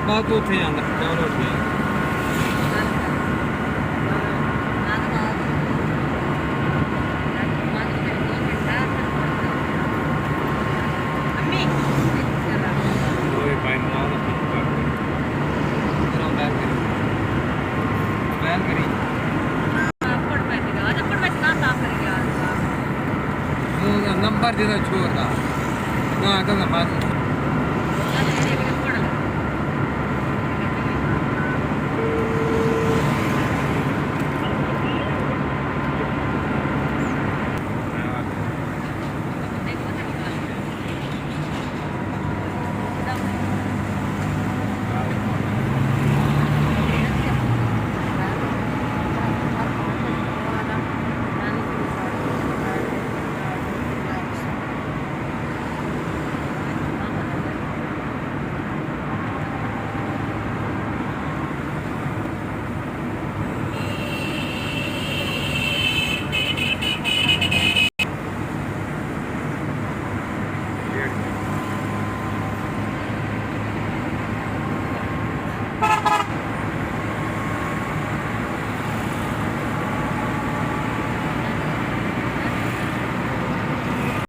ਬਾਅਦ ਤੋਂ ਉੱਥੇ ਜਾਂਦਾ ਚੌਲ ਉੱਠ ਗਿਆ ਓਏ ਭਾਈ ਮਾਂ ਦਾ ਪਿੱਛੇ ਕਰ ਤੇਰਾ ਬੈਲ ਕਰੀ ਉਹ ਨੰਬਰ ਜਿਹੜਾ ਛੋੜਦਾ ਨਾ ਤਾਂ ਬਾਤ